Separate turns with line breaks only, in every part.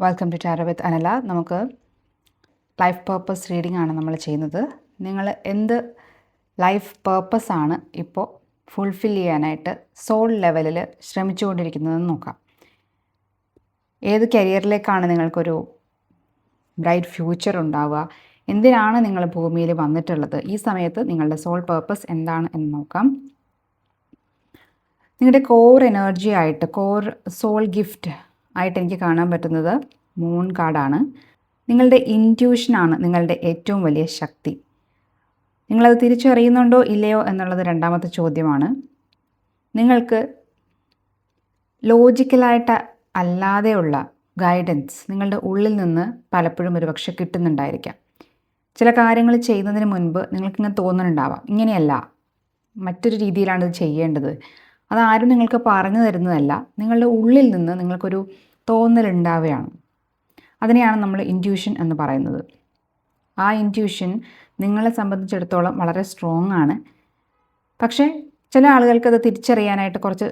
Welcome to tarot വിത്ത് അനല. നമുക്ക് life purpose reading ആണ് നമ്മൾ ചെയ്യുന്നത്. നിങ്ങൾ എന്ത് ലൈഫ് പേർപ്പസാണ് ഇപ്പോൾ ഫുൾഫിൽ ചെയ്യാനായിട്ട് സോൾ ലെവലിൽ ശ്രമിച്ചുകൊണ്ടിരിക്കുന്നതെന്ന് നോക്കാം. ഏത് കരിയറിലേക്കാണ് നിങ്ങൾക്കൊരു ബ്രൈറ്റ് ഫ്യൂച്ചർ ഉണ്ടാവുക, എന്തിനാണ് നിങ്ങൾ ഭൂമിയിൽ വന്നിട്ടുള്ളത്, ഈ സമയത്ത് നിങ്ങളുടെ സോൾ പേർപ്പസ് എന്താണ് എന്ന് നോക്കാം. നിങ്ങളുടെ കോർ എനർജി ആയിട്ട്, കോർ സോൾ ഗിഫ്റ്റ് ആയിട്ട് എനിക്ക് കാണാൻ പറ്റുന്നത് മൂൺ കാർഡാണ്. നിങ്ങളുടെ ഇൻറ്റ്യൂഷനാണ് നിങ്ങളുടെ ഏറ്റവും വലിയ ശക്തി. നിങ്ങളത് തിരിച്ചറിയുന്നുണ്ടോ ഇല്ലയോ എന്നുള്ളത് രണ്ടാമത്തെ ചോദ്യമാണ്. നിങ്ങൾക്ക് ലോജിക്കലായിട്ട് അല്ലാതെയുള്ള ഗൈഡൻസ് നിങ്ങളുടെ ഉള്ളിൽ നിന്ന് പലപ്പോഴും ഒരുപക്ഷെ കിട്ടുന്നുണ്ടായിരിക്കാം. ചില കാര്യങ്ങൾ ചെയ്യുന്നതിന് മുൻപ് നിങ്ങൾക്കിങ്ങനെ തോന്നുന്നുണ്ടാവാം, ഇങ്ങനെയല്ല, മറ്റൊരു രീതിയിലാണ് ഇത് ചെയ്യേണ്ടത്. അതാരും നിങ്ങൾക്ക് പറഞ്ഞു തരുന്നതല്ല, നിങ്ങളുടെ ഉള്ളിൽ നിന്ന് നിങ്ങൾക്കൊരു തോന്നലുണ്ടാവുകയാണ്. അതിനെയാണ് നമ്മൾ ഇൻറ്റ്യൂഷൻ എന്ന് പറയുന്നത്. ആ ഇൻറ്റ്യൂഷൻ നിങ്ങളെ സംബന്ധിച്ചിടത്തോളം വളരെ സ്ട്രോങ് ആണ്. പക്ഷേ ചില ആളുകൾക്ക് അത് തിരിച്ചറിയാനായിട്ട് കുറച്ച്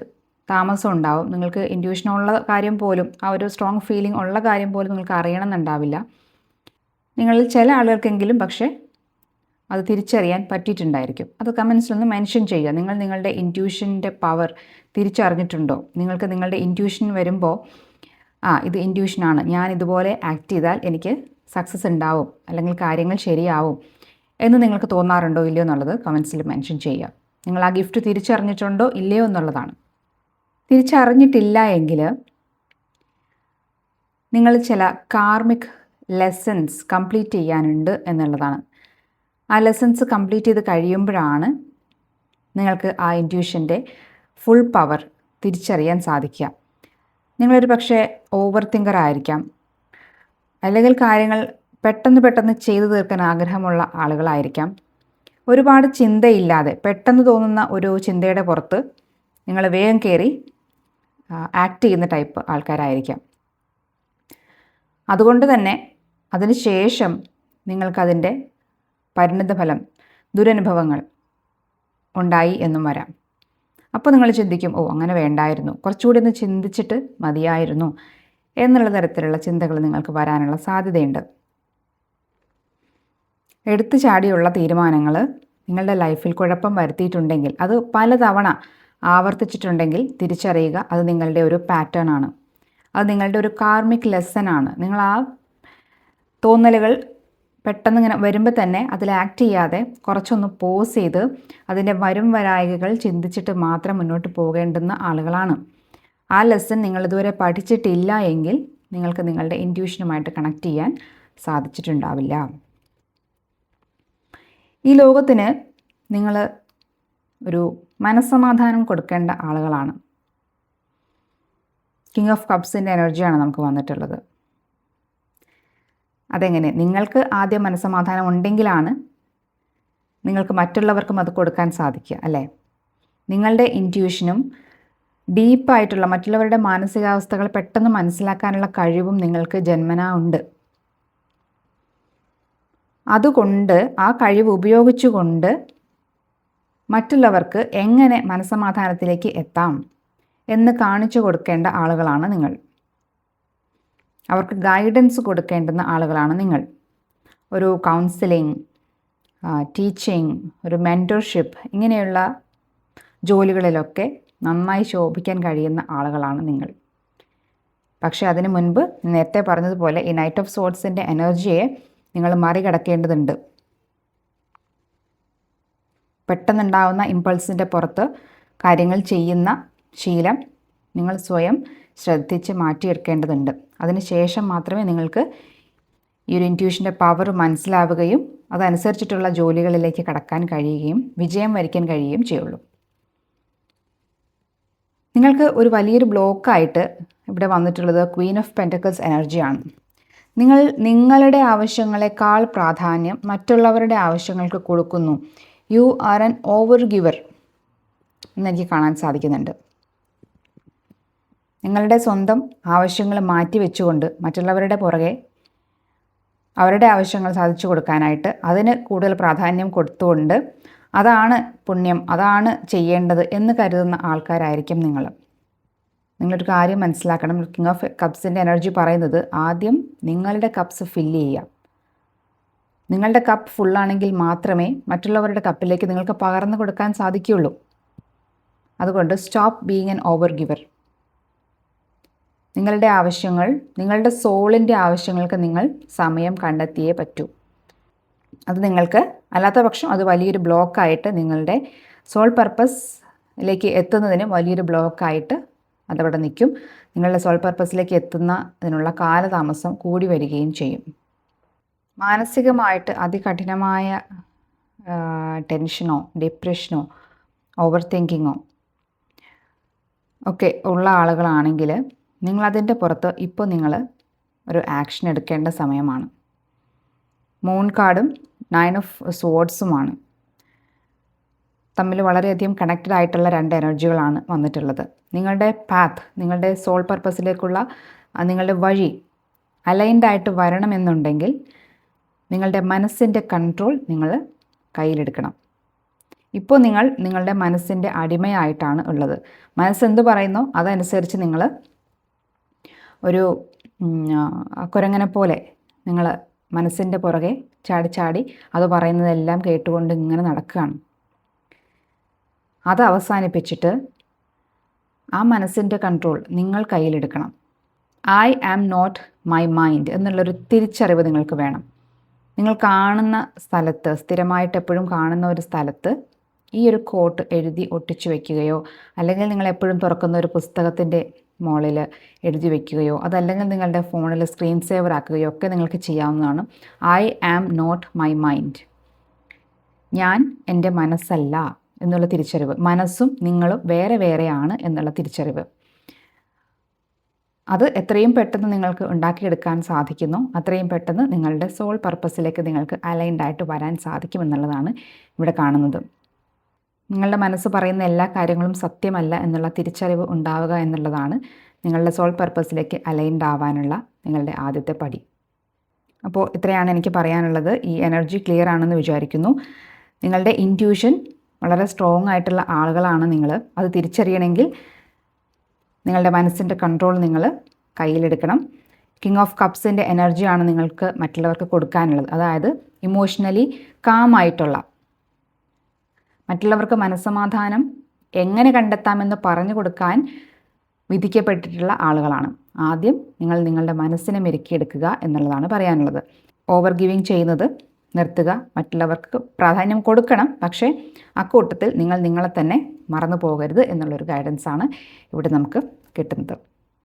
താമസം ഉണ്ടാവും. നിങ്ങൾക്ക് ഇൻറ്റ്യൂഷനുള്ള കാര്യം പോലും, ആ ഒരു സ്ട്രോങ് ഫീലിംഗ് ഉള്ള കാര്യം പോലും നിങ്ങൾക്ക് അറിയണമെന്നുണ്ടാവില്ല. നിങ്ങളിൽ ചില ആളുകൾക്കെങ്കിലും പക്ഷേ അത് തിരിച്ചറിയാൻ പറ്റിയിട്ടുണ്ടായിരിക്കും. അത് കമൻസിലൊന്ന് മെൻഷൻ ചെയ്യുക. നിങ്ങൾ നിങ്ങളുടെ ഇൻറ്റ്യൂഷൻ്റെ പവർ തിരിച്ചറിഞ്ഞിട്ടുണ്ടോ? നിങ്ങൾക്ക് നിങ്ങളുടെ ഇൻറ്റ്യൂഷൻ വരുമ്പോൾ ഇത് ഇൻറ്റ്യൂഷനാണ്, ഞാൻ ഇതുപോലെ ആക്ട് ചെയ്താൽ എനിക്ക് സക്സസ് ഉണ്ടാവും, അല്ലെങ്കിൽ കാര്യങ്ങൾ ശരിയാവും എന്ന് നിങ്ങൾക്ക് തോന്നാറുണ്ടോ ഇല്ലയോ എന്നുള്ളത് കമൻസിൽ മെൻഷൻ ചെയ്യുക. നിങ്ങൾ ആ ഗിഫ്റ്റ് തിരിച്ചറിഞ്ഞിട്ടുണ്ടോ ഇല്ലയോ എന്നുള്ളതാണ്. തിരിച്ചറിഞ്ഞിട്ടില്ല എങ്കിൽ നിങ്ങൾ ചില കാർമിക് ലെസൺസ് കംപ്ലീറ്റ് ചെയ്യാനുണ്ട് എന്നുള്ളതാണ്. ആ ലെസൺസ് കംപ്ലീറ്റ് ചെയ്ത് കഴിയുമ്പോഴാണ് നിങ്ങൾക്ക് ആ ഇൻറ്റ്യൂഷൻ്റെ ഫുൾ പവർ തിരിച്ചറിയാൻ സാധിക്കുക. നിങ്ങളൊരു പക്ഷേ ഓവർ തിങ്കർ ആയിരിക്കാം, അല്ലെങ്കിൽ കാര്യങ്ങൾ പെട്ടെന്ന് ചെയ്തു തീർക്കാൻ ആഗ്രഹമുള്ള ആളുകളായിരിക്കാം. ഒരുപാട് ചിന്തയില്ലാതെ പെട്ടെന്ന് തോന്നുന്ന ഒരു ചിന്തയുടെ പുറത്ത് നിങ്ങൾ വേഗം കയറി ആക്ട് ചെയ്യുന്ന ടൈപ്പ് ആൾക്കാരായിരിക്കാം. അതുകൊണ്ട് തന്നെ അതിന് ശേഷം നിങ്ങൾക്കതിൻ്റെ പരിണിതഫലം, ദുരനുഭവങ്ങൾ ഉണ്ടായി എന്നും വരാം. അപ്പോൾ നിങ്ങൾ ചിന്തിക്കും, അങ്ങനെ വേണ്ടായിരുന്നു, കുറച്ചുകൂടി ഒന്ന് ചിന്തിച്ചിട്ട് മതിയായിരുന്നു എന്നുള്ള തരത്തിലുള്ള ചിന്തകൾ നിങ്ങൾക്ക് വരാനുള്ള സാധ്യതയുണ്ട്. എടുത്തു ചാടിയുള്ള തീരുമാനങ്ങൾ നിങ്ങളുടെ ലൈഫിൽ കുഴപ്പം വരുത്തിയിട്ടുണ്ടെങ്കിൽ, അത് പലതവണ ആവർത്തിച്ചിട്ടുണ്ടെങ്കിൽ തിരിച്ചറിയുക, അത് നിങ്ങളുടെ ഒരു പാറ്റേൺ ആണ്, അത് നിങ്ങളുടെ ഒരു കാർമിക് ലെസനാണ്. നിങ്ങൾ ആ തോന്നലുകൾ പെട്ടെന്ന് ഇങ്ങനെ വരുമ്പോൾ തന്നെ അതിൽ ആക്ട് ചെയ്യാതെ കുറച്ചൊന്ന് പോസ് ചെയ്ത് അതിൻ്റെ വരായികകൾ ചിന്തിച്ചിട്ട് മാത്രം മുന്നോട്ട് പോകേണ്ടുന്ന ആളുകളാണ്. ആ ലെസൺ നിങ്ങളിതുവരെ പഠിച്ചിട്ടില്ല എങ്കിൽ നിങ്ങൾക്ക് നിങ്ങളുടെ ഇൻറ്റ്യൂഷനുമായിട്ട് കണക്ട് ചെയ്യാൻ സാധിച്ചിട്ടുണ്ടാവില്ല. ഈ ലോകത്തിന് നിങ്ങൾ ഒരു മനസ്സമാധാനം കൊടുക്കേണ്ട ആളുകളാണ്. കിങ് ഓഫ് കപ്സിൻ്റെ എനർജിയാണ് നമുക്ക് വന്നിട്ടുള്ളത്. അതെങ്ങനെ? നിങ്ങൾക്ക് ആദ്യം മനസ്സമാധാനം ഉണ്ടെങ്കിലാണ് നിങ്ങൾക്ക് മറ്റുള്ളവർക്കും അത് കൊടുക്കാൻ സാധിക്കുക, അല്ലേ? നിങ്ങളുടെ ഇൻറ്റ്യൂഷനും ഡീപ്പായിട്ടുള്ള മറ്റുള്ളവരുടെ മാനസികാവസ്ഥകൾ പെട്ടെന്ന് മനസ്സിലാക്കാനുള്ള കഴിവും നിങ്ങൾക്ക് ജന്മനാ ഉണ്ട്. അതുകൊണ്ട് ആ കഴിവ് ഉപയോഗിച്ചുകൊണ്ട് മറ്റുള്ളവർക്ക് എങ്ങനെ മനസ്സമാധാനത്തിലേക്ക് എത്താം എന്ന് കാണിച്ചു കൊടുക്കേണ്ട ആളുകളാണ് നിങ്ങൾ. അവർക്ക് ഗൈഡൻസ് കൊടുക്കേണ്ടുന്ന ആളുകളാണ് നിങ്ങൾ. ഒരു കൗൺസിലിംഗ്, ടീച്ചിങ്, ഒരു മെൻറ്റർഷിപ്പ്, ഇങ്ങനെയുള്ള ജോലികളിലൊക്കെ നന്നായി ശോഭിക്കാൻ കഴിയുന്ന ആളുകളാണ് നിങ്ങൾ. പക്ഷേ അതിനു മുൻപ് നേരത്തെ പറഞ്ഞതുപോലെ ഈ നൈറ്റ് ഓഫ് സോർട്സിൻ്റെ എനർജിയെ നിങ്ങൾ മറികടക്കേണ്ടതുണ്ട്. പെട്ടെന്നുണ്ടാവുന്ന ഇമ്പൾസിൻ്റെ പുറത്ത് കാര്യങ്ങൾ ചെയ്യുന്ന ശീലം നിങ്ങൾ സ്വയം ശ്രദ്ധിച്ച് മാറ്റിയെടുക്കേണ്ടതുണ്ട്. അതിനുശേഷം മാത്രമേ നിങ്ങൾക്ക് ഈ ഒരു ഇൻറ്റ്യൂഷൻ്റെ പവർ മനസ്സിലാവുകയും അതനുസരിച്ചിട്ടുള്ള ജോലികളിലേക്ക് കടക്കാൻ കഴിയുകയും വിജയം വരിക്കാൻ കഴിയുകയും ചെയ്യുള്ളൂ. നിങ്ങൾക്ക് ഒരു വലിയൊരു ബ്ലോക്കായിട്ട് ഇവിടെ വന്നിട്ടുള്ളത് ക്വീൻ ഓഫ് പെൻറ്റക്കിൾസ് എനർജിയാണ്. നിങ്ങൾ നിങ്ങളുടെ ആവശ്യങ്ങളെക്കാൾ പ്രാധാന്യം മറ്റുള്ളവരുടെ ആവശ്യങ്ങൾക്ക് കൊടുക്കുന്നു. You are an over giver എന്നെനിക്ക് കാണാൻ സാധിക്കുന്നുണ്ട്. നിങ്ങളുടെ സ്വന്തം ആവശ്യങ്ങൾ മാറ്റി വെച്ചുകൊണ്ട് മറ്റുള്ളവരുടെ പുറകെ അവരുടെ ആവശ്യങ്ങൾ സാധിച്ചു കൊടുക്കാനായിട്ട് അതിന് കൂടുതൽ പ്രാധാന്യം കൊടുത്തുകൊണ്ട് അതാണ് പുണ്യം, അതാണ് ചെയ്യേണ്ടത് എന്ന് കരുതുന്ന ആൾക്കാരായിരിക്കും നിങ്ങൾ. നിങ്ങളൊരു കാര്യം മനസ്സിലാക്കണം. കിങ് ഓഫ് കപ്സിൻ്റെ എനർജി പറയുന്നത് ആദ്യം നിങ്ങളുടെ കപ്സ് ഫില്ല് ചെയ്യുക. നിങ്ങളുടെ കപ്പ് ഫുള്ളാണെങ്കിൽ മാത്രമേ മറ്റുള്ളവരുടെ കപ്പിലേക്ക് നിങ്ങൾക്ക് പകർന്നു കൊടുക്കാൻ സാധിക്കുകയുള്ളൂ. അതുകൊണ്ട് stop being an over giver. നിങ്ങളുടെ ആവശ്യങ്ങൾ, നിങ്ങളുടെ സോളിൻ്റെ ആവശ്യങ്ങൾക്ക് നിങ്ങൾ സമയം കണ്ടെത്തിയേ പറ്റൂ. അത് നിങ്ങൾക്ക് അല്ലാത്ത പക്ഷം അത് വലിയൊരു ബ്ലോക്കായിട്ട് നിങ്ങളുടെ സോൾ പർപ്പസിലേക്ക് എത്തുന്നതിന് വലിയൊരു ബ്ലോക്കായിട്ട് അതവിടെ നിൽക്കും. നിങ്ങളുടെ സോൾ പർപ്പസിലേക്ക് എത്തുന്നതിനുള്ള കാലതാമസം കൂടി വരികയും ചെയ്യും. മാനസികമായിട്ട് അതികഠിനമായ ടെൻഷനോ ഡിപ്രഷനോ ഓവർ തിങ്കിങ്ങോ ഒക്കെ ഉള്ള ആളുകളാണെങ്കിൽ നിങ്ങളതിൻ്റെ പുറത്ത് ഇപ്പോൾ നിങ്ങൾ ഒരു ആക്ഷൻ എടുക്കേണ്ട സമയമാണ്. മൂൺ കാർഡും 9 ഓഫ് സ്വോർഡ്സുമാണ് തമ്മിൽ വളരെയധികം കണക്റ്റഡ് ആയിട്ടുള്ള 2 എനർജികളാണ് വന്നിട്ടുള്ളത്. നിങ്ങളുടെ പാത്ത്, നിങ്ങളുടെ സോൾ പർപ്പസിലേക്കുള്ള നിങ്ങളുടെ വഴി അലൈൻഡ് ആയിട്ട് വരണമെന്നുണ്ടെങ്കിൽ നിങ്ങളുടെ മനസ്സിൻ്റെ കൺട്രോൾ നിങ്ങൾ കയ്യിലെടുക്കണം. ഇപ്പോൾ നിങ്ങൾ നിങ്ങളുടെ മനസ്സിൻ്റെ അടിമയായിട്ടാണ് ഉള്ളത്. മനസ്സെന്ത് പറയുന്നോ അതനുസരിച്ച് നിങ്ങൾ ഒരു കുരങ്ങനെ പോലെ നിങ്ങൾ മനസ്സിൻ്റെ പുറകെ ചാടി ചാടി അത് പറയുന്നതെല്ലാം കേട്ടുകൊണ്ട് ഇങ്ങനെ നടക്കുകയാണ്. അത് അവസാനിപ്പിച്ചിട്ട് ആ മനസ്സിൻ്റെ കൺട്രോൾ നിങ്ങൾ കയ്യിലെടുക്കണം. I am not my mind എന്നുള്ളൊരു തിരിച്ചറിവ് നിങ്ങൾക്ക് വേണം. നിങ്ങൾ കാണുന്ന സ്ഥലത്ത്, സ്ഥിരമായിട്ട് എപ്പോഴും കാണുന്ന ഒരു സ്ഥലത്ത് ഈ ഒരു കോട്ട് എഴുതി ഒട്ടിച്ചു വയ്ക്കുകയോ, അല്ലെങ്കിൽ നിങ്ങൾ എപ്പോഴും തുറക്കുന്ന ഒരു പുസ്തകത്തിൻ്റെ മുകളിൽ എഴുതി വയ്ക്കുകയോ, അതല്ലെങ്കിൽ നിങ്ങളുടെ ഫോണിൽ സ്ക്രീൻ സേവർ ആക്കുകയോ ഒക്കെ നിങ്ങൾക്ക് ചെയ്യാവുന്നതാണ്. I am not my mind. ഞാൻ എൻ്റെ മനസ്സല്ല എന്നുള്ള തിരിച്ചറിവ്. മനസ്സും നിങ്ങളും വേറെ വേറെയാണ് എന്നുള്ള തിരിച്ചറിവ്. അത് എത്രയും പെട്ടെന്ന് നിങ്ങൾക്ക് ഉണ്ടാക്കിയെടുക്കാൻ സാധിക്കുന്നു അത്രയും പെട്ടെന്ന് നിങ്ങളുടെ സോൾ പർപ്പസിലേക്ക് നിങ്ങൾക്ക് അലൈൻഡ് ആയിട്ട് വരാൻ സാധിക്കുമെന്നുള്ളതാണ് ഇവിടെ കാണുന്നത്. നിങ്ങളുടെ മനസ്സ് പറയുന്ന എല്ലാ കാര്യങ്ങളും സത്യമല്ല എന്നുള്ള തിരിച്ചറിവ് ഉണ്ടാവുക എന്നുള്ളതാണ് നിങ്ങളുടെ സോൾ പർപ്പസിലേക്ക് അലൈൻഡ് ആവാനുള്ള നിങ്ങളുടെ ആദ്യത്തെ പടി. അപ്പോൾ ഇത്രയാണ് എനിക്ക് പറയാനുള്ളത്. ഈ എനർജി ക്ലിയർ ആണെന്ന് വിചാരിക്കുന്നു. നിങ്ങളുടെ ഇൻറ്റ്യൂഷൻ വളരെ സ്ട്രോങ് ആയിട്ടുള്ള ആളുകളാണ് നിങ്ങൾ. അത് തിരിച്ചറിയണമെങ്കിൽ നിങ്ങളുടെ മനസ്സിൻ്റെ കൺട്രോൾ നിങ്ങൾ കയ്യിലെടുക്കണം. കിങ് ഓഫ് കപ്സിൻ്റെ എനർജിയാണ് നിങ്ങൾക്ക് മറ്റുള്ളവർക്ക് കൊടുക്കാനുള്ളത്. അതായത് ഇമോഷണലി കാമായിട്ടുള്ള, മറ്റുള്ളവർക്ക് മനസ്സമാധാനം എങ്ങനെ കണ്ടെത്താമെന്ന് പറഞ്ഞു കൊടുക്കാൻ വിധിക്കപ്പെട്ടിട്ടുള്ള ആളുകളാണ്. ആദ്യം നിങ്ങൾ നിങ്ങളുടെ മനസ്സിനെ മെരുക്കിയെടുക്കുക എന്നുള്ളതാണ് പറയാനുള്ളത്. ഓവർ ഗിവിങ് ചെയ്യുന്നത് നിർത്തുക. മറ്റുള്ളവർക്ക് പ്രാധാന്യം കൊടുക്കണം, പക്ഷേ അക്കൂട്ടത്തിൽ നിങ്ങൾ നിങ്ങളെ തന്നെ മറന്നു പോകരുത് എന്നുള്ളൊരു ഗൈഡൻസാണ് ഇവിടെ നമുക്ക് കിട്ടുന്നത്.